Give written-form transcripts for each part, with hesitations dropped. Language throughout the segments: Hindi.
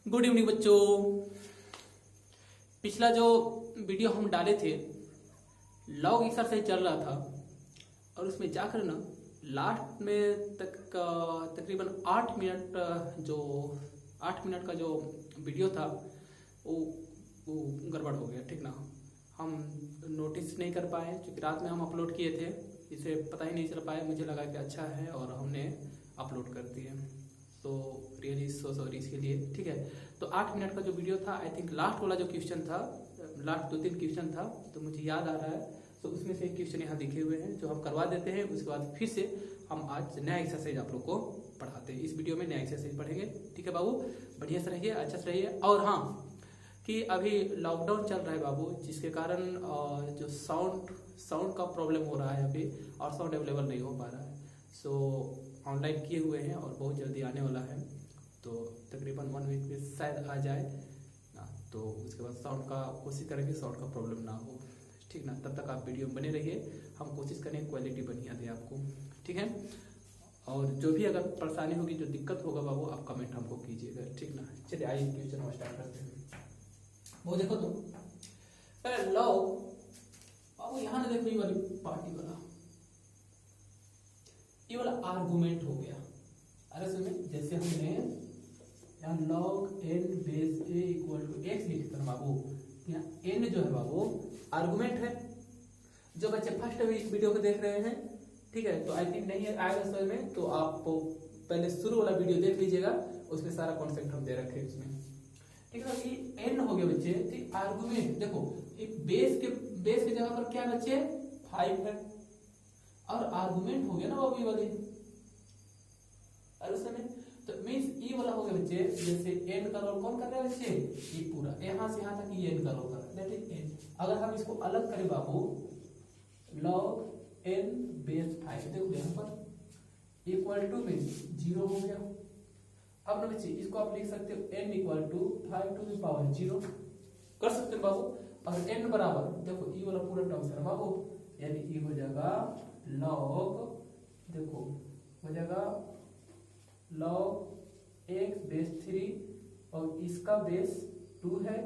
गुड इवनिंग बच्चों। पिछला जो वीडियो हम डाले थे लॉग एक्सरसाइज चल रहा था और उसमें जाकर ना लास्ट में तक तकरीबन 8 मिनट का जो वीडियो था वो गड़बड़ हो गया। ठीक ना, हम नोटिस नहीं कर पाए क्योंकि रात में हम अपलोड किए थे, इसे पता ही नहीं चल पाया। मुझे लगा कि अच्छा है और हमने अपलोड कर दिए, तो रियली सो सॉरी इसके लिए। ठीक है, तो 8 मिनट का जो वीडियो था, आई थिंक लास्ट वाला जो क्वेश्चन था, लास्ट 2-3 क्वेश्चन था, तो मुझे याद आ रहा है। तो उसमें से एक क्वेश्चन यहाँ दिखे हुए हैं जो हम करवा देते हैं। उसके बाद फिर से हम आज नया एक्सरसाइज आप लोग को पढ़ाते हैं। इस वीडियो में नया एक्सरसाइज पढ़ेंगे। ठीक है बाबू, बढ़िया से रहिए, अच्छा से रहिए। और हाँ कि अभी लॉकडाउन चल रहा है बाबू, जिसके कारण जो साउंड का प्रॉब्लम हो रहा है अभी, और साउंड अवेलेबल नहीं हो पा रहा है। सो ऑनलाइन किए हुए हैं और बहुत जल्दी आने वाला है, तो तकरीबन 1 वीक में शायद आ जाए ना। तो उसके बाद साउंड का कोशिश करेंगे, साउंड का प्रॉब्लम ना हो। ठीक ना, तब तक आप वीडियो में बने रहिए। हम कोशिश करेंगे क्वालिटी बढ़िया दें आपको। ठीक है, और जो भी अगर परेशानी होगी, जो दिक्कत होगा बाबू, आप कमेंट हमको कीजिएगा। ठीक ना, चलिए आइए क्वेश्चन हम स्टार्ट करते हैं। वो देखो तो पहले लॉग बाबू, यहाँ ना देखो ये वाली पार्टी वाला, ये वाला आर्गुमेंट हो गया। अरे सुनिए, जैसे हमने यहाँ log n base a equal to x लिखते हैं बाबू, यहाँ n जो है बाबू आर्गुमेंट है। जो बच्चे फर्स्ट वीडियो को देख रहे हैं, ठीक है, तो आई थिंक नहीं आएगा समझ में, तो आप पहले शुरू वाला वीडियो देख लीजिएगा, उसमें सारा कॉन्सेप्ट हम दे रखे हैं उसमें। ठीक है, ये n हो गया बच्चे। ठीक, आर्गुमेंट देखो, एक बेस के जगह पर क्या बच्चे 5 है, और आर्गुमेंट हो गया ना बाबू ये वाली। और समय तो मींस ई वाला हो गया बच्चे, जैसे n का रोल कौन कर रहा है बच्चे, ये पूरा यहां से यहां तक ये n का रोल कर रहा है, दैट इज n। अगर हम इसको अलग करें बाबू, log n बेस 5, देखो यहां पर इक्वल टू में 0 हो गया। अब ना बच्चे इसको आप लिख सकते हो n equal to 5 to the power 0 कर सकते हो बाबू। और n बराबर देखो ई वाला पूरा टर्म है बाबू, यानी ई हो जाएगा log, देखो हो जाएगा log x बेस 3 और इसका बेस 2 है,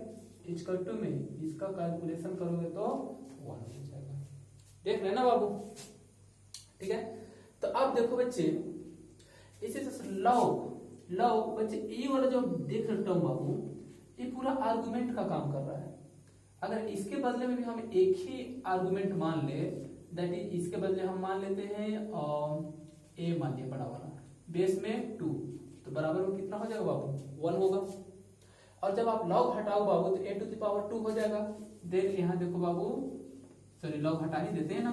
इक्वल टू में इसका कैलकुलेशन करोगे तो 1 हो जाएगा। देख रहे ना बाबू। ठीक है, तो अब देखो बच्चे इसी से log बच्चे ये वाला जो देख रहे टर्म बाबू, ये पूरा आर्गुमेंट का काम कर रहा है। अगर इसके बदले में भी हम एक ही आर्गुमेंट मान ले, दैट इज इसके बदले हम मान लेते हैं a मान लिया बड़ा वाला, बेस में 2, तो बराबर में कितना हो जाएगा बाबू 1 होगा। और जब आप log हटाओ बाबू तो a टू द पावर 2 हो जाएगा। देख यहाँ देखो बाबू, सॉरी log हटा ही देते हैं ना,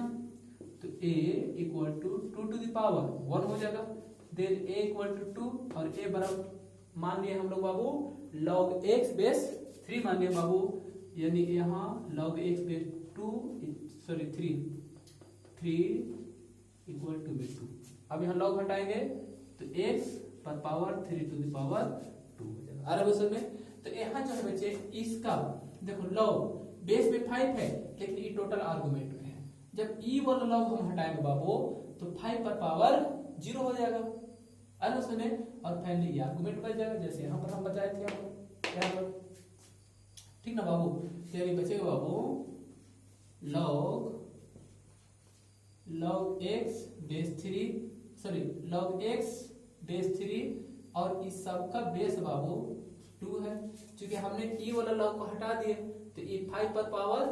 तो a equal to 2 to the power 1 हो जाएगा। देन a इक्वल टू 2 और a बराबर मान लिए हम लोग बाबू log x बेस 3 मान लिए बाबू, यानी यहाँ log x base 2 sorry 3 equal to में 2। अब यहाँ log हटाएंगे तो x पर पावर 3 टू द पावर 2 हो जाएगा। अरे बस में तो यहाँ जो है बच्चे इसका देखो log बेस में 5 है, लेकिन ये टोटल आर्गुमेंट में है। जब ई वाला log हम हटाएंगे बाबू तो 5 पर पावर 0 हो जाएगा। अरे उसमें और फाइनली ये आर्गुमेंट बच जाएगा, जैसे यहाँ पर हम बताए थे यहाँ पर। ठीक ना बाबू, तो बचेगा बाबू log x base 3 sorry log x base 3 और इस सब का बेस बाबू 2 है। क्योंकि हमने ई वाला log को हटा दिए तो ये 5 पर पावर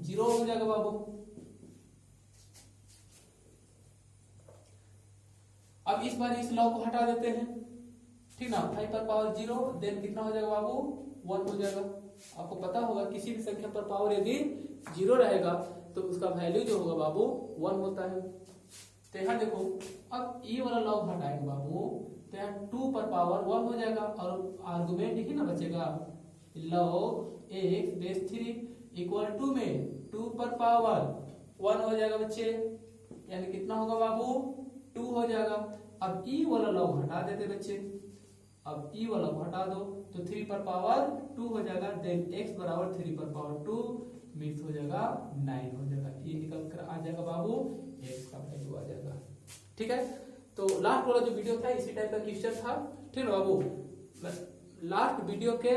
0 हो जाएगा बाबू। अब इस बार इस log को हटा देते हैं, ठीक ना, 5 पर पावर 0, देन कितना हो जाएगा बाबू 1 हो जाएगा। आपको पता होगा किसी भी संख्या पर पावर यदि 0 रहेगा तो उसका वैल्यू जो होगा बाबू 1 होता है। तो यहाँ देखो, अब ई वाला log हटाएंगे बाबू तो यहाँ 2 पर पावर 1 हो जाएगा, और आर्गुमेंट ही ना बचेगा log x base 3 equal to में 2 पर पावर 1 हो जाएगा बच्चे, यानी कितना होगा बाबू 2 हो जाएगा। अब ई वाला log हटा देते बच्चे, अब ई वाला को हटा दो तो 3 पर पावर 2 हो जाएगा। देन x बराबर 3 पर पावर 2 मीन्स हो जाएगा 9 हो जाएगा। ये निकल कर आ जाएगा बाबू, x का वैल्यू आ जाएगा। ठीक है, तो लास्ट वाला जो वीडियो था इसी टाइप का क्वेश्चन था। ठीक है बाबू, लास्ट वीडियो के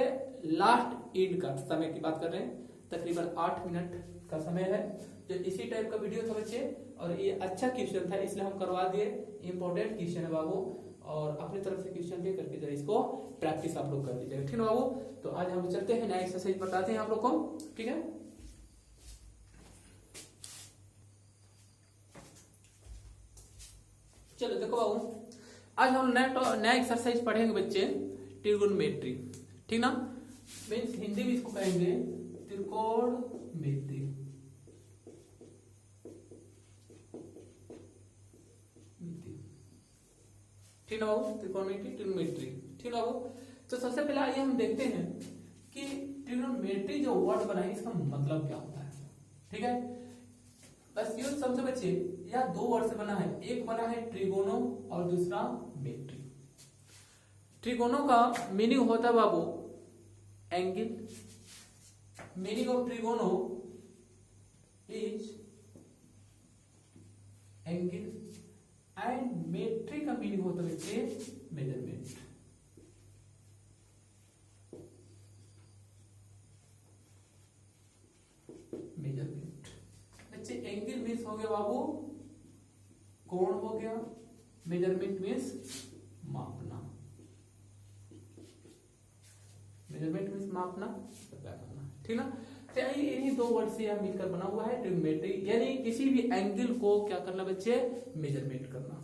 लास्ट एंड का समय की बात कर रहे हैं, तकरीबन 8 मिनट का समय है। जो इसी टाइप का वीडियो था बच्चे, और ये अच्छा क्वेश्चन था इसलिए हम करवा दिए। इंपॉर्टेंट क्वेश्चन है बाबू, और अपनी तरफ से क्वेश्चन दे करके जरा इसको प्रैक्टिस आप लोग कर लीजिएगा, ठीक है बाबू। तो आज हम चलते हैं नया एक्सरसाइज बताते हैं आप लोग को, ठीक है। चलो देखो बाबू, आज हम नया एक्सरसाइज पढ़ेंगे बच्चे, ट्रिगोनोमेट्री, ठीक ना। मीन्स हिंदी में इसको कहेंगे त्रिकोणमिति, ठीक ना बाबू, ट्रिगोनोमेट्री, ठीक ना बाबू। तो सबसे पहले आइए हम देखते हैं कि ट्रिगोनोमेट्री जो वर्ड बना है इसका मतलब क्या होता है, ठीक है। बस ये समझो बच्चे, यह 2 वर्ड से बना है, एक बना है ट्रिगोनो और दूसरा मेट्री। ट्रिगोनो का मीनिंग होता है बाबू angle, meaning of trigono is angle, and metry का मीनिंग होता है बच्चे मेजरमेंट। मेजरमेंट बच्चे, एंगल मीन्स हो गया बाबू कोण हो गया, मेजरमेंट मीन्स मापना, मेजरमेंट मीन्स मापना, ठीक ना। तो इन्हीं 2 वर्ड से यह मिलकर बना हुआ है ट्रिगोनोमेट्री, यानी किसी भी एंगल को क्या करना बच्चे, मेजरमेंट करना।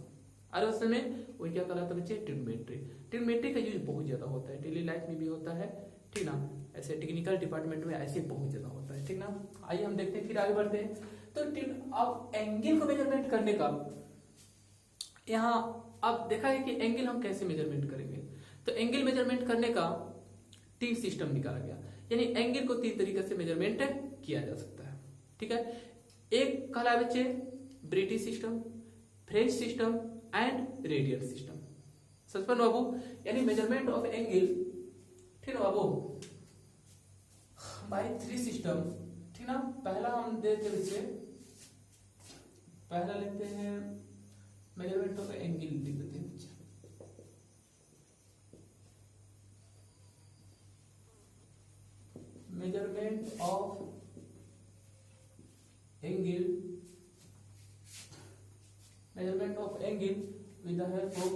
और उस समय वही क्या कहलाता है बच्चे, ट्रिगोनोमेट्री। ट्रिगोनोमेट्री का यूज बहुत ज्यादा होता है, डेली लाइफ में भी होता है, ठीक ना। ऐसे टेक्निकल डिपार्टमेंट में ऐसे बहुत ज्यादा होता है, ठीक ना। आइए हम देखते हैं, फिर आगे बढ़ते हैं। तो अब एंगल को मेजरमेंट करने का यहाँ अब देखा है कि एंगल हम कैसे मेजरमेंट करेंगे। तो एंगल मेजरमेंट करने का 3 सिस्टम निकाला गया, यानी एंगल को 3 तरीके से मेजरमेंट किया जा सकता है, ठीक है। एक कहला बच्चे British system, French system and radial system. सचपन बाबू, यानी मेजरमेंट ऑफ एंगल, ठीक है बाबू, बाय 3 सिस्टम, ठीक ना। पहला हम देते बच्चे, पहला लेते हैं मेजरमेंट ऑफ एंगल, लिख देते हैं बच्चे। Measurement of angle, measurement of angle with the help of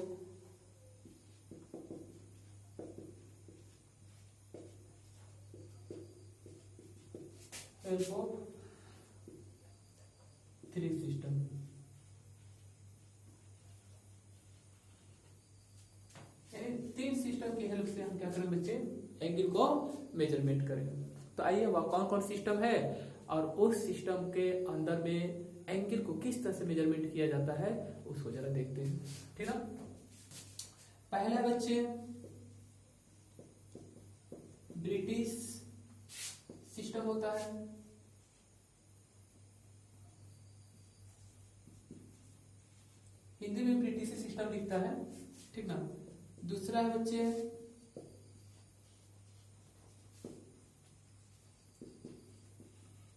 three system। तीन सिस्टम की हेल्प से हम क्या करें बच्चे, एंगल को मेजरमेंट करें। तो आइए वह कौन कौन सिस्टम है और उस सिस्टम के अंदर में एंगल को किस तरह से मेजरमेंट किया जाता है उसको जरा देखते हैं, ठीक ना। पहला बच्चे ब्रिटिश सिस्टम होता है, हिंदी में ब्रिटिश सिस्टम लिखता है, ठीक ना। दूसरा है बच्चे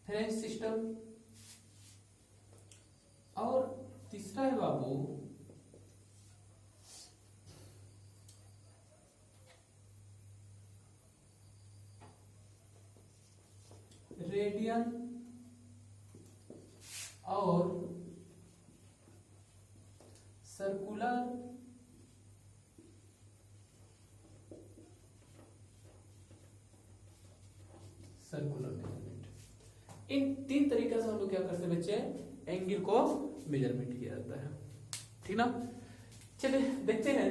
फ्रेंच सिस्टम, और तीसरा है बाबू रेडियन और सर्कुलर मेजरमेंट। इन 3 तरीके से हम लोग क्या करते हैं बच्चे, एंगल को मेजरमेंट किया जाता है, ठीक ना। चलिए देखते हैं,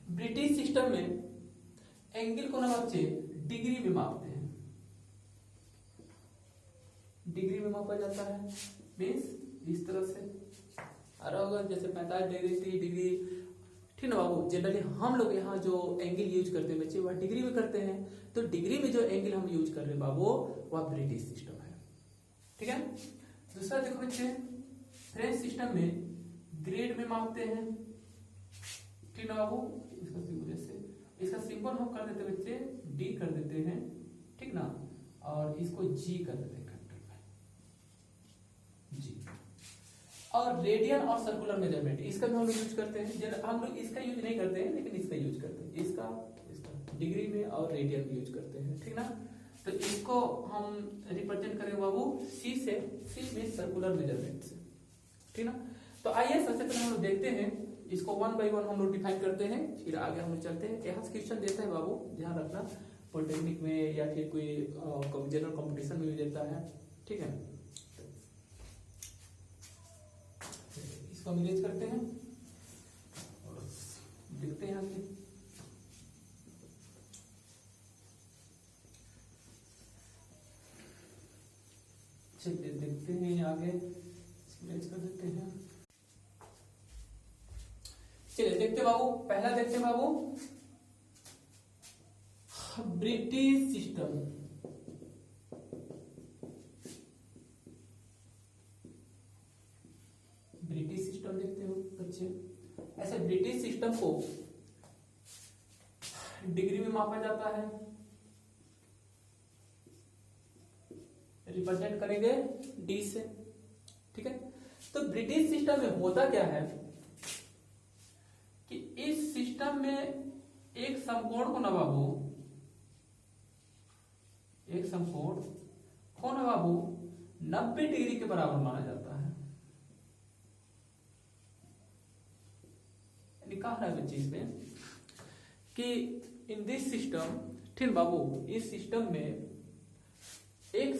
ब्रिटिश सिस्टम में एंगल को ना बच्चे डिग्री में मापते हैं, डिग्री में मापा जाता है, मीन्स इस तरह से, और अगर जैसे 45 डिग्री 30 डिग्री, ठीक ना बाबू। जनरली हम लोग यहाँ जो एंगल यूज करते हैं बच्चे वह डिग्री में करते हैं, तो डिग्री में जो एंगल हम यूज कर रहे हैं बाबू वह ब्रिटिश सिस्टम है, ठीक है। दूसरा देखो बच्चे, फ्रेंच सिस्टम में ग्रेड में मापते हैं, ठीक ना बाबू। इसका सिंबल हम कर देते बच्चे डी कर देते हैं, ठीक ना, और इसको जी कर देते हैं कैपिटल में, जी। और रेडियन और सर्कुलर मेजरमेंट, इसका भी हम लोग यूज करते हैं। हम लोग इसका यूज नहीं करते हैं, लेकिन इसका यूज करते हैं, इसका डिग्री में और रेडियन में यूज करते हैं, ठीक ना। तो इसको हम रिप्रेजेंट करेंगे बाबू सी से, सी में सर्कुलर मेजरमेंट से, ठीक ना। तो आइए सबसे पहले हम लोग देखते हैं इसको 1 by 1 हम लोग डिफाइन करते हैं, फिर आगे हम लोग चलते हैं। यहाँ क्वेश्चन देता है बाबू, ध्यान रखना, पॉलिटेक्निक में या फिर कोई जनरल कंपटीशन में भी देता है, ठीक है। इसको हम इरेज करते हैं और देखते हैं आगे। चलिए देखते हैं आगे, इरेज कर देते हैं। चलिए देखते बाबू, पहला देखते बाबू ब्रिटिश सिस्टम। ब्रिटिश सिस्टम देखते हो बच्चे। ऐसे ब्रिटिश सिस्टम को डिग्री में मापा जाता है, रिप्रेजेंट करेंगे डी से, ठीक है। तो ब्रिटिश सिस्टम में होता क्या है कि इस सिस्टम में एक समकोण को ना बाबू, एक समकोण को ना बाबू 90 डिग्री के बराबर माना जाता है। लिखा है बच्चे इसमें कि इन दिस सिस्टम, ठीक बाबू, इस सिस्टम में एक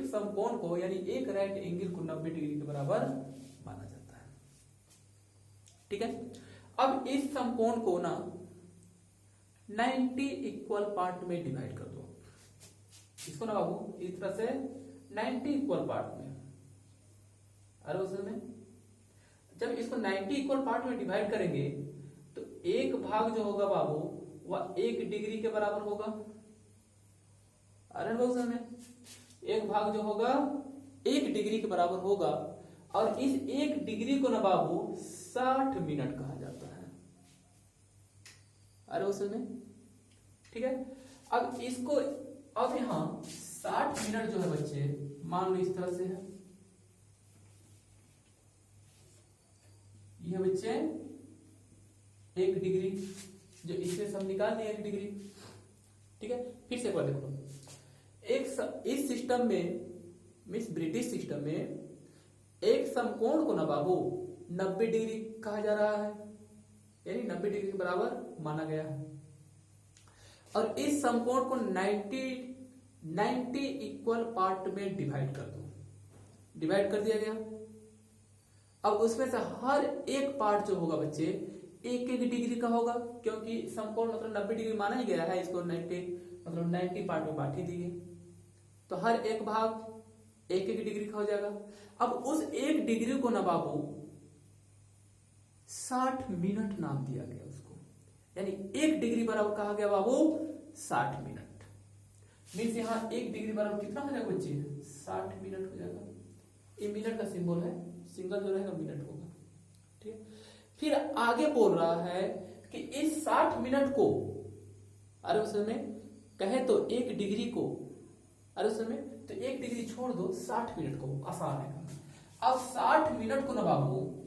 समकोण को यानी एक राइट एंगल को 90 डिग्री के बराबर माना जाता है, ठीक है। अब इस समकोण को ना 90 इक्वल पार्ट में डिवाइड कर दो, इसको ना बाबू इस तरह से 90 इक्वल पार्ट में। अरे उसमें जब इसको 90 इक्वल पार्ट में डिवाइड करेंगे तो एक भाग जो होगा बाबू वह 1 डिग्री के बराबर होगा। अरे में एक भाग जो होगा 1 डिग्री के बराबर होगा, और इस 1 डिग्री को ना बाबू 60 मिनट कहा जाता है। अरे उसमें ठीक है। अब इसको, अब यहां 60 मिनट जो है बच्चे, मान लो इस तरह से है, यह बच्चे 1 डिग्री, जो इसमें सब निकाल दिए 1 डिग्री, ठीक है। फिर से एक बार देखो, इस सिस्टम में, मीन्स ब्रिटिश सिस्टम में एक समकोण को ना बाबू 90 डिग्री कहा जा रहा है, यानी 90 डिग्री के बराबर माना गया है, और इस समकोण को 90 इक्वल पार्ट में डिवाइड कर दो। डिवाइड कर दिया गया। अब उसमें से हर एक पार्ट जो होगा बच्चे 1-1 डिग्री का होगा, क्योंकि समकोण मतलब 90 डिग्री माना ही गया है, इसको 90 पार्ट में बांट ही दी गई, तो हर एक भाग 1-1 डिग्री का हो जाएगा। अब उस 1 डिग्री को ना बाबू 60 मिनट नाम दिया गया उसको, यानी 1 डिग्री बराबर कहा गया बाबू 60 मिनट। मीन्स यहाँ 1 डिग्री बराबर कितना हो जाएगा बच्चे? 60 मिनट हो जाएगा। ये मिनट का सिंबल है, सिंगल जो रहेगा मिनट होगा, ठीक है। फिर आगे बोल रहा है कि इस 60 मिनट को, अरे उसमें कहे तो 1 डिग्री को, अरे उसमें तो 1 डिग्री छोड़ दो, 60 मिनट को, आसान है। अब 60 मिनट को ना बाबू,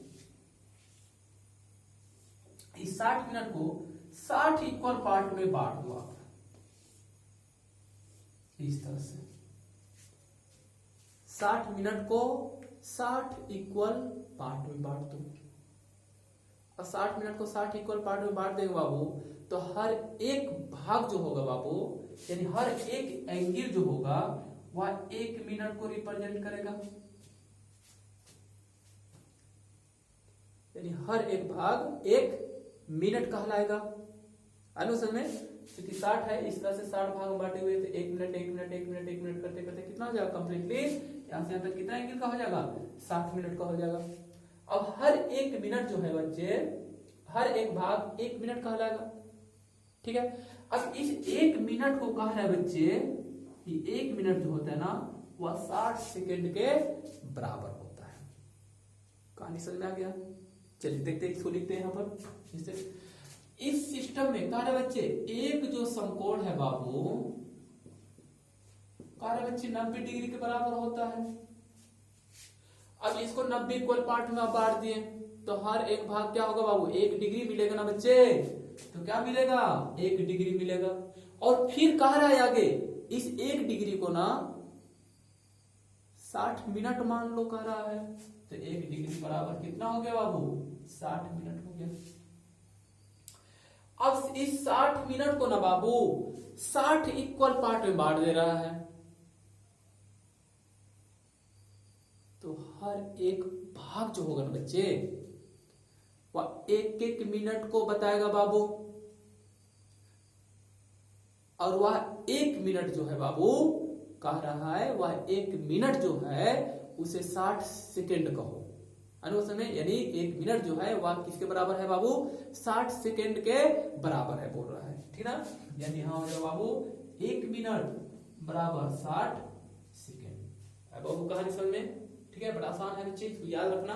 इस 60 मिनट को 60 इक्वल पार्ट में बांट दो आप, इस तरह से 60 मिनट को 60 इक्वल पार्ट में बांट दो। और 60 मिनट को 60 इक्वल पार्ट में बांट देंगे बाबू, तो हर एक भाग जो होगा बाबू, यानी हर एक एंगल जो होगा वह 1 मिनट को रिप्रेजेंट करेगा, यानी हर एक भाग 1 मिनट कहलाएगा। अनुसार में क्योंकि 60 है, इस तरह से 60 भाग में बांटे हुए थे, 1 मिनट 1 मिनट 1 मिनट 1 मिनट करते करते कितना हो जाएगा कंप्लीटली, यहां से यहां तक कितना एंगल का हो जाएगा? 60 मिनट का हो जाएगा। अब हर एक मिनट जो है बच्चे, हर एक भाग 1 मिनट कहलाएगा, ठीक है। अब इस 1 मिनट को कहा है बच्चे कि 1 मिनट जो होता है ना वह 60 सेकेंड के बराबर होता है। कहानी समझ में आ गया? चलिए देखते हैं, इसको लिखते हैं यहां पर। इस सिस्टम में कहा है बच्चे, एक जो समकोण है बाबू, कहा है बच्चे 90 डिग्री के बराबर होता है, अब इसको 90 इक्वल पार्ट में आप बांट दिए तो हर एक भाग क्या होगा बाबू, 1 डिग्री मिलेगा ना बच्चे। तो क्या मिलेगा, 1 डिग्री मिलेगा। और फिर कह रहा है आगे, इस 1 डिग्री को ना 60 मिनट मान लो कह रहा है। तो 1 डिग्री बराबर कितना हो गया बाबू, 60 मिनट हो गया। अब इस 60 मिनट को ना बाबू 60 इक्वल पार्ट में बांट दे रहा है। तो हर एक भाग जो होगा ना बच्चे, वह 1-1 मिनट को बताएगा बाबू, और वह 1 मिनट जो है बाबू कह रहा है, वह 1 मिनट जो है उसे 60 सेकेंड कहो। अनुसमय यानी 1 मिनट जो है वह किसके बराबर है बाबू, 60 सेकेंड के बराबर है बोल रहा है, ठीक ना। यानी यहां हो जाएगा बाबू 1 मिनट बराबर 60 सेकेंड। अब बाबू कहानी समझ में, ठीक है। बड़ा आसान है बच्चे, इसको याद रखना।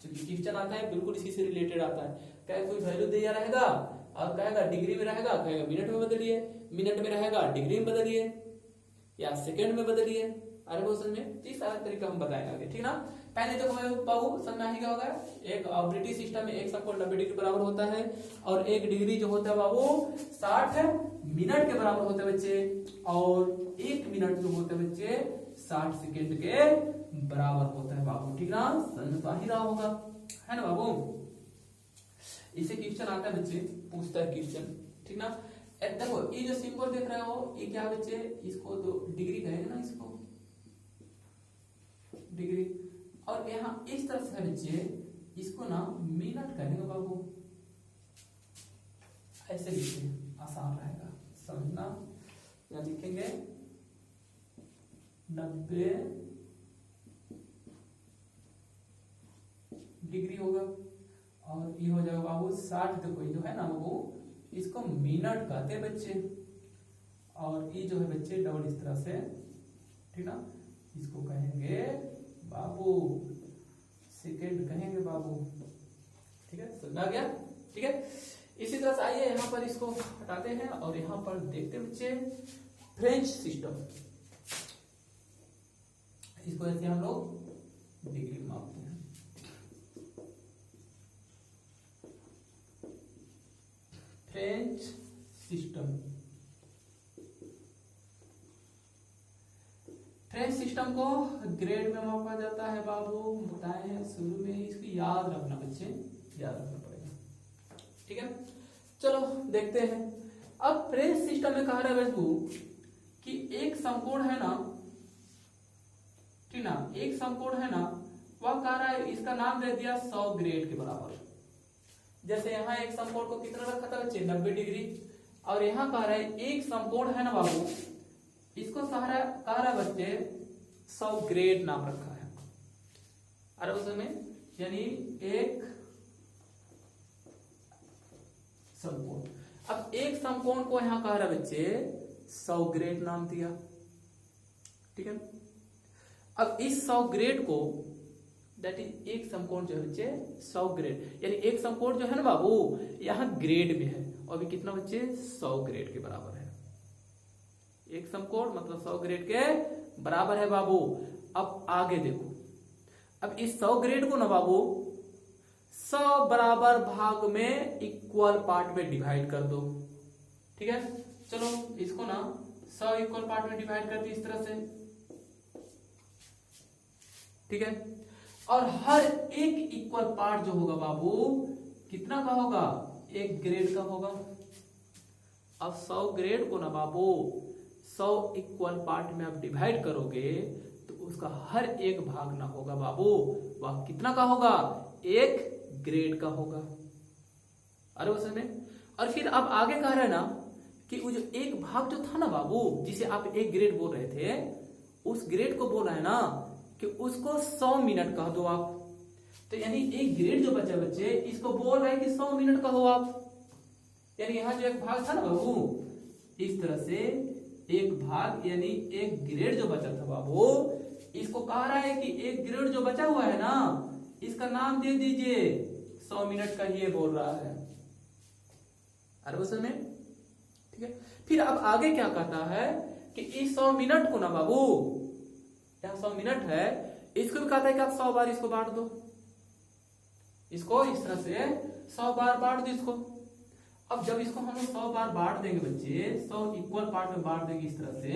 क्वेश्चन आता है बिल्कुल इसी से रिलेटेड आता है। क्या कोई वैल्यू दिया रहेगा और कहेगा डिग्री में रहेगा, कहेगा मिनट में बदलिए, मिनट में रहेगा डिग्री में बदलिए, या सेकंड में बदलिए। अरे वो समझ में, इस तरीका हम बताएंगे आगे, ठीक ना। पहले देखो बाबू समझना ही क्या होगा, एक ब्रिटिश सिस्टम में एक समकोण 90 डिग्री बराबर होता है और 1 डिग्री जो होता है बाबू 60 मिनट के बराबर होता है बच्चे, और 1 मिनट जो होता है बच्चे 60 सेकेंड के बराबर होता है बाबू, ठीक ना। समझ तो आ ही रहा होगा, है ना बाबू। इसे क्वेश्चन आता है बच्चे, पूछता है क्वेश्चन, ठीक ना। देखो ये जो सिंबल देख रहे हो ये क्या बच्चे, इसको तो डिग्री कहेंगे ना, इसको डिग्री। और यहाँ इस तरफ से बच्चे इसको ना मिनट कहेंगे बाबू, ऐसे लिखे आसान रहेगा समझना। यहाँ लिखेंगे 90 डिग्री होगा, और ये हो जाएगा बाबू 60। देखो जो है ना वो इसको मिनट कहते हैं बच्चे, और ये जो है बच्चे डबल इस तरह से, ठीक ना, इसको कहेंगे बाबू सेकेंड कहेंगे बाबू, ठीक है, समझ आ गया, ठीक है। इसी तरह से आइए यहाँ पर इसको हटाते हैं और यहाँ पर देखते हैं बच्चे फ्रेंच सिस्टम। इसको ऐसे हम लोग डिग्री में मापते हैं। फ्रेंच सिस्टम, फ्रेंच सिस्टम को ग्रेड में मापा जाता है बाबू, बताए हैं शुरू में, इसको याद रखना बच्चे, याद रखना पड़ेगा, ठीक है। चलो देखते हैं। अब फ्रेंच सिस्टम में कहा रहा है बाबू कि एक समकोण है ना, ठीक ना, एक समकोण है ना, वह कह रहा है, इसका नाम दे दिया 100 ग्रेड के बराबर। जैसे यहाँ एक समकोण को कितना रखा था बच्चे, 90 डिग्री, और यहाँ कह रहा है एक समकोण है ना बाबू, इसको कह रहा बच्चे 100 ग्रेड नाम रखा है। अरे उसमें यानी एक समकोण, अब एक समकोण को यहाँ कह रहा बच्चे 100 ग्रेड नाम दिया, ठीक है। अब इस 100 ग्रेड को, दैट इज एक समकोण जो है बच्चे 100 ग्रेड, यानी एक समकोण जो है ना बाबू यहाँ ग्रेड में है, और अभी कितना बच्चे 100 ग्रेड के बराबर है। एक समकोण मतलब 100 ग्रेड के बराबर है बाबू। अब आगे देखो, अब इस 100 ग्रेड को ना बाबू 100 बराबर भाग में इक्वल पार्ट में डिवाइड कर दो, ठीक है। चलो इसको ना 100 इक्वल पार्ट में डिवाइड कर दी इस तरह से, ठीक है। और हर एक इक्वल पार्ट जो होगा बाबू कितना का होगा, 1 ग्रेड का होगा। अब 100 ग्रेड को ना बाबू 100 इक्वल पार्ट में आप डिवाइड करोगे तो उसका हर एक भाग ना होगा बाबू, वह कितना का होगा, 1 ग्रेड का होगा। अरे उसमें, और फिर आप आगे कह रहे हैं ना कि वो जो एक भाग जो था ना बाबू, जिसे आप 1 ग्रेड बोल रहे थे, उस ग्रेड को बोल रहे हैं ना कि उसको 100 मिनट कह दो आप। तो यानी 1 ग्रेड जो बचा बच्चे, इसको बोल रहे हैं कि 100 मिनट का हो आप। यानी यहाँ जो एक भाग था ना बाबू, इस तरह से एक भाग यानी 1 ग्रेड जो बचा था बाबू, इसको कह रहा है कि 1 ग्रेड जो बचा हुआ है ना, इसका नाम दे दीजिए 100 मिनट का, ये बोल रहा है। अरे वो समय, ठीक है। फिर अब आगे क्या कहता है कि इस 100 मिनट को ना बाबू, यहाँ 100 मिनट है, इसको भी कहता है कि आप 100 बार इसको बांट दो, इसको इस तरह से 100 बार बांट दो इसको। अब जब इसको हम लोग 100 बार बांट देंगे बच्चे, 100 इक्वल पार्ट में बांट देंगे इस तरह से,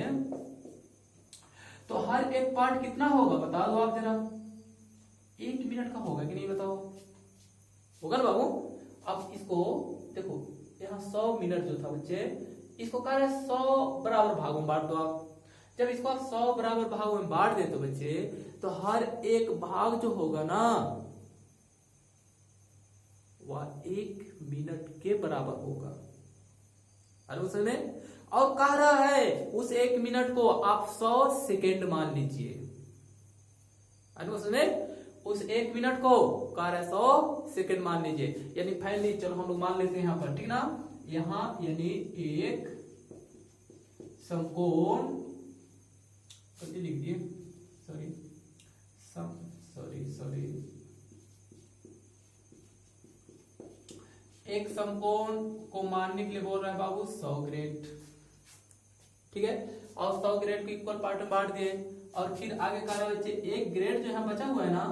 तो हर एक पार्ट कितना होगा बता दो आप जरा, 1 मिनट का होगा कि नहीं बताओ, होगा ना बाबू। अब इसको देखो, यहाँ 100 मिनट जो था बच्चे, इसको कह रहे 100 बराबर भागों में बांट दो आप। जब इसको आप 100 बराबर भागों में बांट दे तो बच्चे, तो हर एक भाग जो होगा ना वह 1 मिनट के बराबर होगा। अरे वो समझ में, और कह रहा है उस 1 मिनट को आप 100 सेकेंड मान लीजिए। अरे वो समझ में, उस 1 मिनट को कह रहा है 100 सेकेंड मान लीजिए। यानी फाइनली चलो हम लोग मान लेते हैं यहाँ पर, ठीक ना, यहाँ यानी एक समकोण, लिख दिए, सॉरी एक समकोण को मानने के लिए बोल रहा है बाबू 100 ग्रेड, ठीक है। और 100 ग्रेड को इक्वल पार्ट में बांट दिए, और फिर आगे कह रहा है बच्चे 1 ग्रेड जो यहाँ बचा हुआ है ना,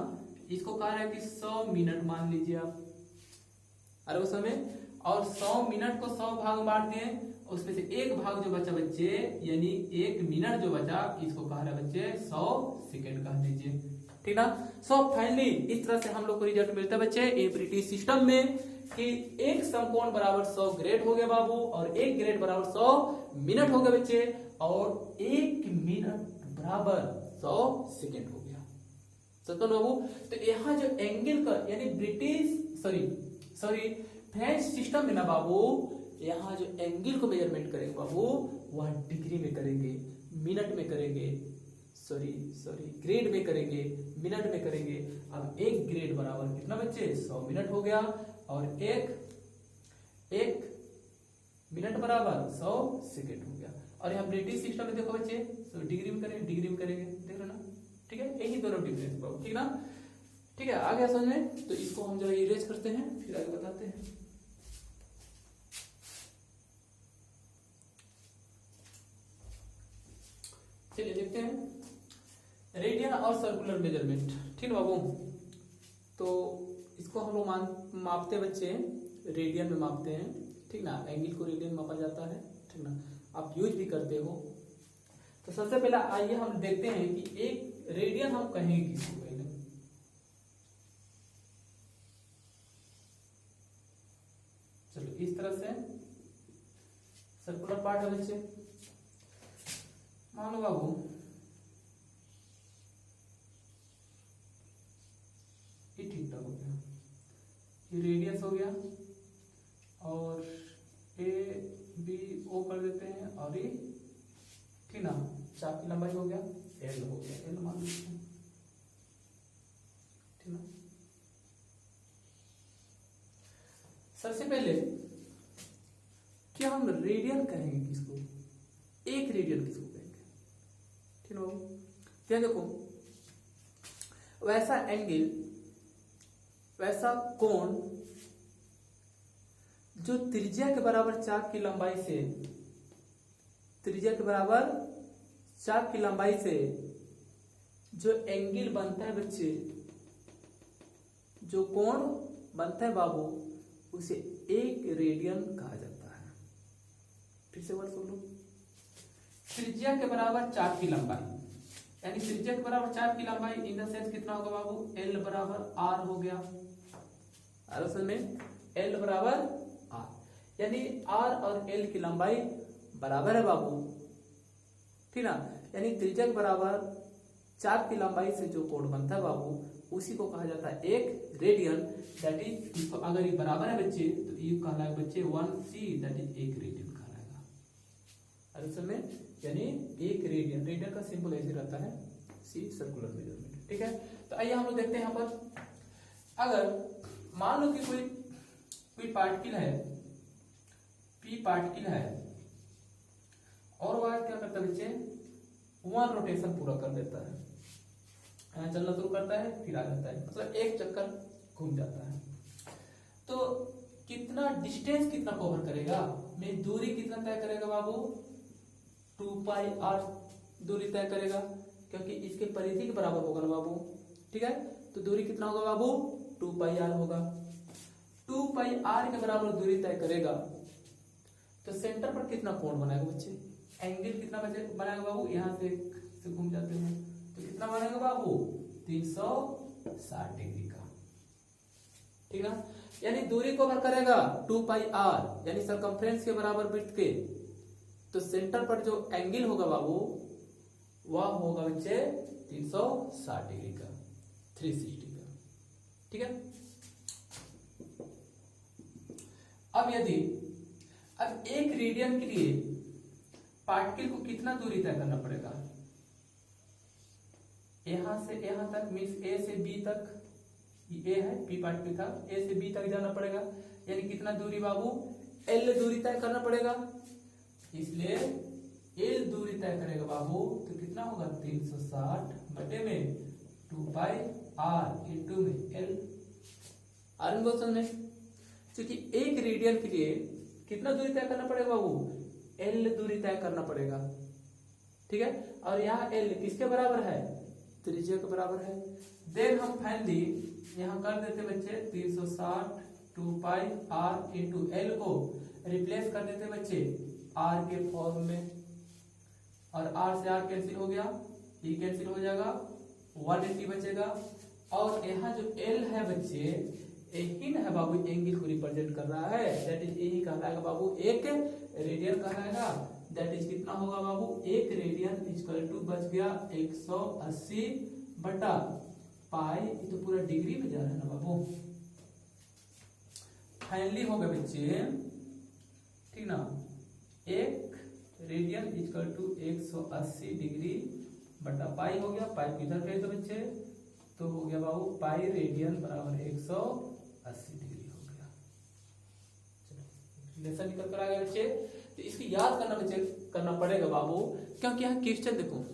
इसको कह रहा है कि 100 मिनट मान लीजिए आप। अरे वो समय, और 100 मिनट को 100 भाग में बांट दिए, उसमें से एक भाग जो बचा बच्चे, यानी 1 मिनट जो बचा, इसको कह रहा है बच्चे 100 सेकेंड कह दीजिए, ठीक ना। सो फाइनली इस तरह से हम लोग को रिजल्ट मिलता है बच्चे ए ब्रिटिश सिस्टम में, कि एक समकोण बराबर 100 ग्रेड हो गया बाबू, और 1 ग्रेड बराबर 100 मिनट हो गए बच्चे, और 1 मिनट बराबर 100 सेकेंड हो गया। सत्य बाबू, तो यहाँ जो एंगल का यानी ब्रिटिश सॉरी फ्रेंच सिस्टम में ना बाबू, यहाँ जो एंगल को मेजरमेंट करेंगे बाबू, वह डिग्री में करेंगे, मिनट में करेंगे, सॉरी ग्रेड में करेंगे, मिनट में करेंगे। अब 1 ग्रेड बराबर कितना बच्चे 100 मिनट हो गया, और एक मिनट बराबर 100 सेकेंड हो गया। और यहाँ ब्रिटिश सिस्टम में देखो बच्चे, डिग्री में करेंगे, देख रहे ना, ठीक है, यही दोनों डिफरेंस पाओ, ठीक ना, ठीक है। आगे समझ में, तो इसको हम जरा इरेज करते हैं, फिर आगे बताते हैं। चलिए देखते हैं रेडियन और सर्कुलर मेजरमेंट, ठीक है बाबू। तो इसको हम लोग मापते बच्चे रेडियन में मापते हैं, ठीक ना, एंगल को रेडियन में मापा जाता है, ठीक ना, आप यूज भी करते हो। तो सबसे पहले आइए हम देखते हैं कि एक रेडियन हम कहेंगे किसको, पहले चलो इस तरह से सर्कुलर पार्ट है बच्चे, मान लो बाबू ये ठीक ठाक हो गया, ये रेडियस हो गया, और ए बी ओ कर देते हैं, और ये ठीक ना चाप की लंबाई हो गया, एल हो गया, एल मान लेते हैं, ठीक ना। सबसे पहले क्या हम रेडियन कहेंगे किसको, एक रेडियन किसको कहेंगे, ठीक है। क्या देखो, वैसा एंगल, वैसा कोण जो त्रिज्या के बराबर चाप की लंबाई से, त्रिज्या के बराबर चाप की लंबाई से जो एंगल बनता है बच्चे, जो कोण बनता है बाबू, उसे 1 रेडियन कहा जाता है। फिर से वर्ड सुन लो, त्रिज्या के बराबर चाप की लंबाई, यानी त्रिज्या के बराबर चाप की लंबाई इन द सेंस कितना होगा बाबू, L बराबर R हो गया, असल में L बराबर R, यानी R और L की लंबाई बराबर है बाबू, ठीक ना। यानी त्रिज्या के बराबर चाप की लंबाई से जो कोण बनता है बाबू, उसी को कहा जाता है 1 रेडियन। दैट इज, अगर ये बराबर है बच्चे, तो ये कहलाएगा बच्चे 1c, दैट इज 1 रेडियन कहलाएगा। असल में यानी 1 रेडियन, रेडियन का सिंबल ऐसे रहता है, सी सर्कुलर मेजरमेंट, ठीक है। तो आइए हम लोग देखते हैं यहाँ पर, अगर मान लो कि कोई पार्टिकल है, पी पार्टिकल है, और वह क्या करता है बच्चे, 1 रोटेशन पूरा कर देता है, यहाँ चलना शुरू करता है, फिर आ जाता है, मतलब एक चक्कर घूम जाता है। तो कितना डिस्टेंस कितना कवर करेगा, में दूरी कितना तय करेगा बाबू, 2 पाई r दूरी तय करेगा, क्योंकि इसके परिधि के बराबर होगा ना बाबू, ठीक है, तो दूरी कितना होगा बाबू, 2 पाई आर होगा। 2 पाई आर के बराबर दूरी तय करेगा तो सेंटर पर कितना कोण बनाएगा बच्चे, एंगल कितना बनाएगा बाबू, यहाँ से घूम जाते हैं तो कितना बनेगा बाबू, 360 डिग्री का, ठीक है। यानी दूरी को कवर करेगा 2 पाई आर, यानी सरकमफ्रेंस के बराबर वृत्त के, तो सेंटर पर जो एंगल होगा बाबू वह होगा बच्चे 360 डिग्री का, 360 का, ठीक है। अब एक रेडियन के लिए पार्टिकल को कितना दूरी तय करना पड़ेगा, यहां से यहां तक मीन्स ए से बी तक, ए है पी पार्टिकल था, ए से बी तक जाना पड़ेगा, यानी कितना दूरी बाबू, एल दूरी तय करना पड़ेगा, इसलिए एल दूरी तय करेगा बाबू, तो कितना होगा 360 बटे में 2 पाई आर इंटू में एल, आर क्वेश्चन में, क्योंकि एक रेडियन के लिए कितना दूरी तय करना पड़ेगा बाबू, एल दूरी तय करना पड़ेगा, ठीक है। और यहाँ एल किसके बराबर है, त्रिज्या के बराबर है। देन हम फाइनली यहाँ कर देते बच्चे 360 2 पाई आर इंटू एल को रिप्लेस कर देते बच्चे आर के फॉर्म में, और आर से आर कैंसिल हो गया, ये कैंसिल हो जाएगा, 180 बचेगा, और यहाँ जो एल है बच्चे यही ना है बाबू एंगल को रिप्रेजेंट कर रहा है, दैट इज यही कहलाएगा बाबू एक रेडियन कहलाएगा, दैट इज कितना होगा बाबू, एक रेडियन इक्वल टू बच गया 180 बटा पाई, ये तो पूरा डिग्री में जा रहा है ना बाबू, फाइनली हो गया बच्चे, ठीक ना, एक रेडियन इक्वल टू 180 डिग्री बटा पाई हो गया, पाई किधर गए तो बच्चे, तो हो गया बाबू पाई रेडियन बराबर 180 डिग्री हो गया। चलो रिलेशन निकल कर आ गया बच्चे, तो इसकी याद करना बच्चे करना पड़ेगा बाबू, क्योंकि यहाँ क्वेश्चन देखो,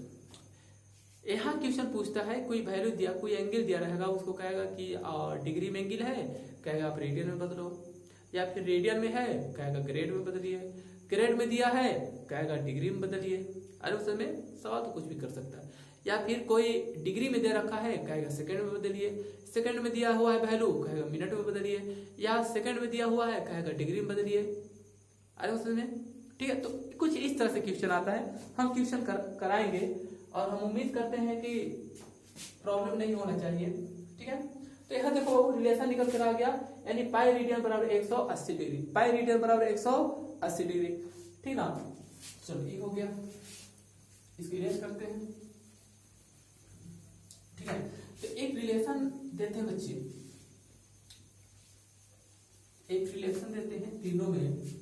यहाँ क्वेश्चन पूछता है कोई वैल्यू दिया, कोई एंगल दिया रहेगा, उसको कहेगा कि डिग्री में एंगल है, कहेगा आप रेडियन में बदलो, या फिर रेडियन में है कहेगा ग्रेड में बदलिए, ग्रेड में दिया है कहेगा डिग्री में बदलिए, अरे उस समय सवाल तो कुछ भी कर सकता है, या फिर कोई डिग्री में दे रखा है कहेगा सेकंड में बदलिए, सेकंड में दिया हुआ है वैल्यू कहेगा मिनट में बदलिए, या सेकंड में दिया हुआ है कहेगा डिग्री में बदलिए, अरे उस समय, ठीक है। तो कुछ इस तरह से क्वेश्चन आता है, हम क्वेश्चन कराएंगे और हम उम्मीद करते हैं कि प्रॉब्लम नहीं होना चाहिए, ठीक है। तो यहाँ देखो रिलेशन निकल कर आ गया, यानी पाई रेडियन बराबर 180 डिग्री, पाई रेडियन बराबर 180 डिग्री, ठीक ना। चलो ये हो गया, इसकी इरेज करते हैं, ठीक है। तो एक रिलेशन देते हैं बच्चे, एक रिलेशन देते हैं तीनों में,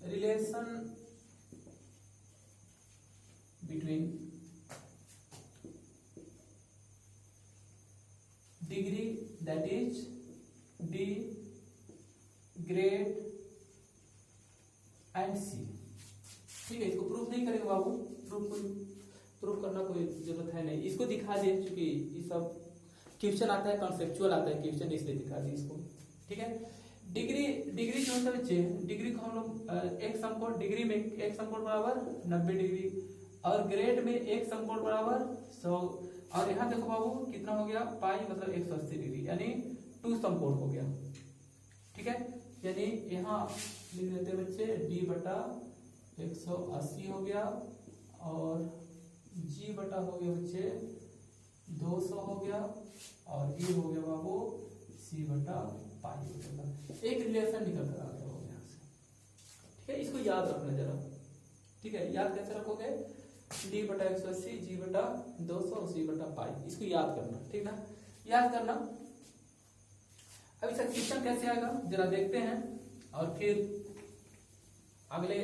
relation between degree that is D grade and C, ठीक है। इसको प्रूफ नहीं करेंगे बाबू, प्रूफ करना कोई जरूरत है नहीं, इसको दिखा दिए, क्योंकि ये सब क्वेश्चन आता है, कॉन्सेप्चुअल आता है क्वेश्चन, इसलिए दिखा दिए इसको, ठीक है। डिग्री जो होता है बच्चे, डिग्री को हम लोग एक समकोण, डिग्री में एक समकोण बराबर 90 डिग्री, और ग्रेड में एक समकोण बराबर 100, और यहाँ देखो बाबू कितना हो गया, पाई मतलब 180 डिग्री, यानी 2 समकोण हो गया, ठीक है। यानी यहाँ लिख देते बच्चे d बटा 180 हो गया, और g बटा हो गया बच्चे 200 हो गया, और ये हो गया बाबू c बटा पाई हो गया, एक रिलेशन निकल कर आ गया बाबू यहाँ से, ठीक है। इसको याद रखना जरा, ठीक है। याद कैसे रखोगे, d बटा 180 g बटा 200 c बटा पाई, इसको याद करना, ठीक ना, याद करना। अब इसका क्वेश्चन कैसे आएगा जरा देखते हैं, और फिर अगले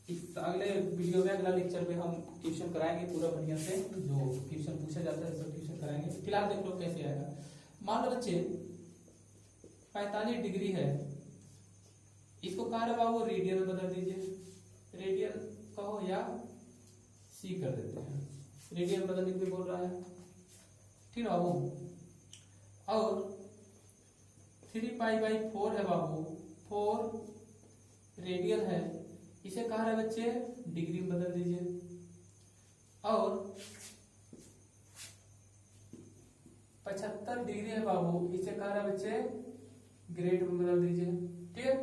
वीडियो में, अगला लेक्चर में हम क्वेश्चन कराएंगे पूरा बढ़िया से, जो क्वेश्चन पूछा जाता है सब क्वेश्चन कराएंगे। फिलहाल देख लो कैसे आएगा। मान लो बच्चे 45 डिग्री है, इसको कहा है बाबू रेडियन में बदल दीजिए, रेडियन कहो या सी कर देते हैं, रेडियन बदलने के लिए बोल रहा है, ठीक है बाबू। और 3 पाई बाई 4 है बाबू, 4 रेडियन है, इसे कहा है बच्चे डिग्री में बदल दीजिए, और 75 डिग्री है बाबू, इसे कहा है बच्चे ग्रेड में बदल दीजिए। ठीक है,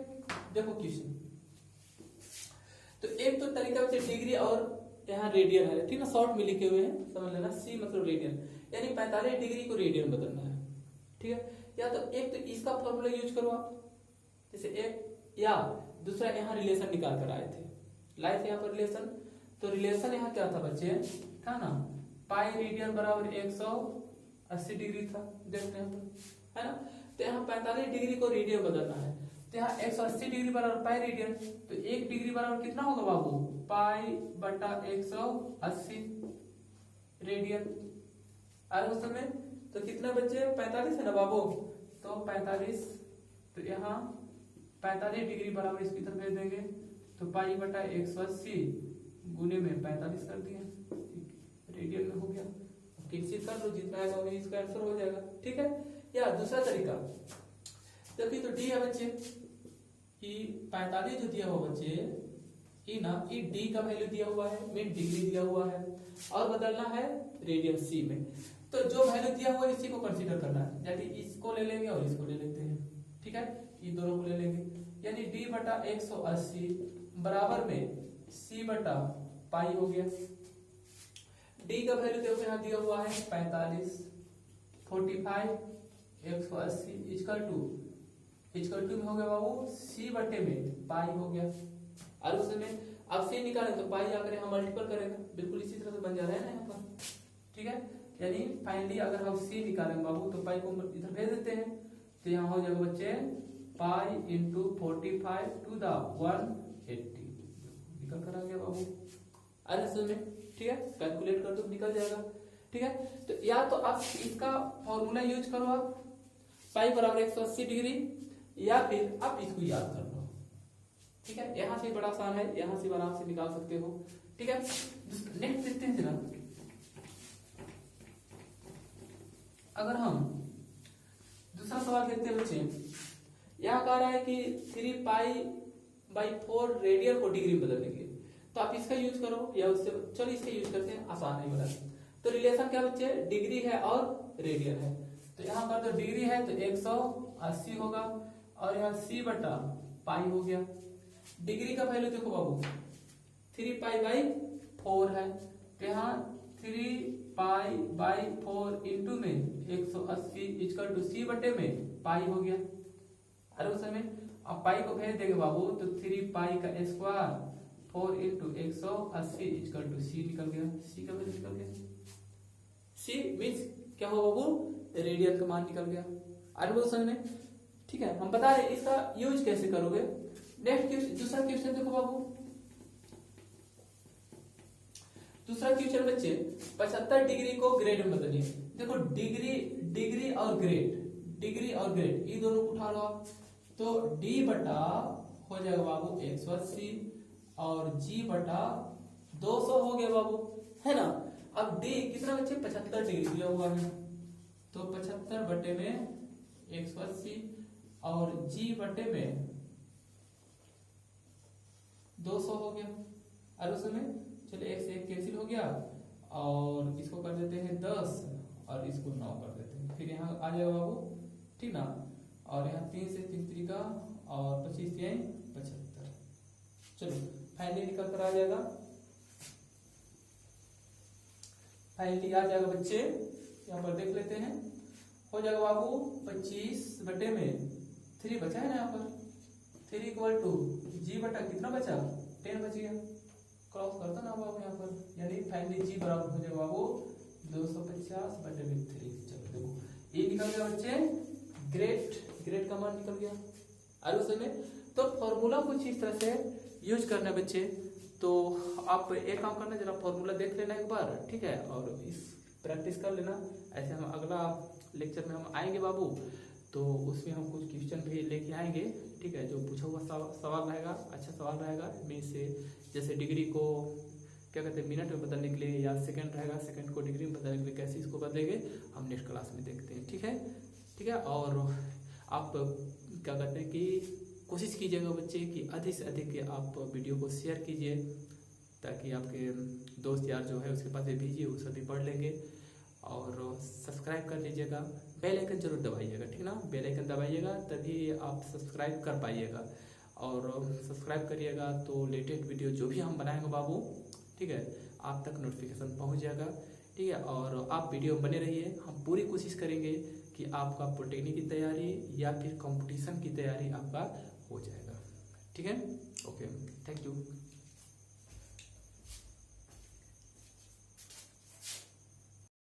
देखो क्वेश्चन, तो एक तो तरीका बच्चे डिग्री और यहाँ रेडियन है, ठीक ना, शॉर्ट में लिखे हुए हैं, समझ लेना, सी मतलब रेडियन, यानी 45 डिग्री को रेडियन बदलना है। ठीक है, या तो एक तो इसका फॉर्मूला यूज करो आप, जैसे एक, या दूसरा यहाँ रिलेशन निकाल कर आए थे, लाए थे यहाँ पर रिलेशन, तो रिलेशन यहाँ क्या था बच्चे, था ना, पाई रेडियन बराबर 180 डिग्री था, देखते हैं है ना। तो यहाँ 45 डिग्री को रेडियन बदलना है, तो यहाँ 180 डिग्री बराबर पाई रेडियन, तो 1 डिग्री बराबर कितना होगा बाबू, पाई बटा 180 रेडियन। और उस समय तो कितना बच्चे 45 है ना बाबू, तो 45, तो यहाँ 45 डिग्री बराबर इसकी तरफ भेज देंगे, तो पाई बटा 180 गुने में 45 कर दिए, रेडियन में हो गया। कैंसिल कर लो, जितना आएगा वही इसका आंसर हो जाएगा। ठीक है, या दूसरा तरीका, तभी तो डी है बच्चे, कि 45 जो दिया हुआ बच्चे, ई ना, ई डी का वैल्यू दिया हुआ है, मीन डिग्री दिया हुआ है, और बदलना है रेडियन सी में, तो जो वैल्यू दिया हुआ है इसी को कंसीडर करना है, यानी इसको ले लेंगे और इसको ले लेते हैं। ठीक है, ये दोनों को ले लेंगे, यानी डी बटा 180 बराबर में सी बटा पाई हो गया। डी का वैल्यू देखो यहाँ दिया हुआ है 45, 45 180 इक्वल टू में हो गया बाबू सी बटे में पाई हो गया। और उसमें अब सी निकालें तो पाई आकर यहाँ मल्टीपल करेगा, बिल्कुल इसी तरह से बन जा रहा है ना यहाँ पर। ठीक है, यानी फाइनली अगर हम सी निकालेंगे बाबू तो पाई को इधर भेज देते हैं, तो यहाँ हो जाएगा बच्चे पाई इंटू 45 टू द 180 निकल कर आ गया बाबू आंसर में। ठीक है, कैलकुलेट कर दो, निकल जाएगा। ठीक है, तो या तो आप इसका फॉर्मूला यूज करो, आप पाई बराबर 180 डिग्री, या फिर आप इसको याद कर लो। ठीक है, यहां से बड़ा आसान है, यहां से आराम से निकाल सकते हो। ठीक है, नेक्स्ट देखते हैं जरा, अगर हम दूसरा सवाल देखते हैं बच्चे, यहाँ कह रहा है कि 3 पाई बाई 4 रेडियन को डिग्री में बदल देंगे, तो आप इसका यूज करो या उससे, चलो इसका यूज करते हैं, आसान है बड़ा। तो रिलेशन क्या बच्चे, डिग्री है और रेडियन है, तो यहाँ पर तो डिग्री है तो 180 होगा, और यहाँ सी बटा पाई हो गया। डिग्री का वैल्यू देखो बाबू 3 पाई बाई 4 है, तो यहाँ 3 पाई बाई 4 इंटू में 180 इक्वल टू सी बटे में पाई हो गया। अरे उस समय अब पाई को भेज देंगे बाबू, तो 3 पाई का स्क्वायर 4 इंटू 180 इक्वल टू सी निकल गया, सी का वैल्यू निकल गया। सी मीन्स क्या हो बाबू, रेडियन का मान निकल गया। अरे उस समय ठीक है, हम बता रहे इसका यूज कैसे करोगे। नेक्स्ट दूसरा क्वेश्चन देखो बाबू, दूसरा क्वेश्चन बच्चे 75 डिग्री को ग्रेड में बदलिए। देखो डिग्री और ग्रेड ये दोनों को उठा लो आप, तो डी बटा हो जाएगा बाबू 180 और जी बटा 200 हो गया बाबू, है ना। अब डी कितना बच्चे 75 डिग्री दिया हुआ है, तो 75 बटे में 180 और जी बटे में 200 हो गया। और उसमें चलो 1 से 1 कैंसिल हो गया, और इसको कर देते हैं 10 और इसको 9 कर देते हैं, फिर यहाँ आ जाएगा बाबू, ठीक ना। और यहाँ 3 से 3 तरीका और 25 75, चलो फाइनली निकल कर आ जाएगा, फाइनली आ जाएगा बच्चे, यहाँ पर देख लेते हैं, हो जाएगा बाबू 25 बटे में 3 बचा है ना, यहाँ पर 3 इक्वल टू जी बटा कितना बचा 10 बच गया, क्रॉस करता ना बाबू यहाँ पर, यानी फाइनली जी बराबर हो जाएगा बाबू 250 बटे में 3। चलो देखो ये निकल गया बच्चे ग्रेड का मान निकल गया। और उसमें तो फॉर्मूला कुछ इस तरह से यूज करना बच्चे, तो आप एक काम करना, जरा फॉर्मूला देख लेना एक बार, ठीक है, और इस प्रैक्टिस कर लेना। ऐसे हम अगला लेक्चर में हम आएंगे बाबू, तो उसमें हम कुछ क्वेश्चन भी लेके आएंगे, ठीक है, जो पूछा हुआ सवाल रहेगा, अच्छा सवाल रहेगा में से, जैसे डिग्री को क्या कहते हैं मिनट में बदलने के लिए, या सेकंड रहेगा, सेकंड को डिग्री में बदलने के लिए कैसे इसको बदलेंगे हम नेक्स्ट क्लास में देखते हैं। ठीक है, और आप क्या कहते हैं कि कोशिश कीजिएगा बच्चे कि अधिक से अधिक आप वीडियो को शेयर कीजिए, ताकि आपके दोस्त यार जो है उसके पास भी भेजिए, वो सभी पढ़ लेंगे। और सब्सक्राइब कर लीजिएगा, बेल आइकन जरूर दबाइएगा, ठीक ना, बेल आइकन दबाइएगा तभी आप सब्सक्राइब कर पाइएगा। और सब्सक्राइब करिएगा तो लेटेस्ट वीडियो जो भी हम बनाएंगे बाबू, ठीक है, आप तक नोटिफिकेशन पहुंच जाएगा, ठीक है। और आप वीडियो में बने रहिए, हम पूरी कोशिश करेंगे कि आपका पॉलिटेक्निक की तैयारी या फिर कंपटीशन की तैयारी आपका हो जाएगा, ठीक है। Okay, thank you.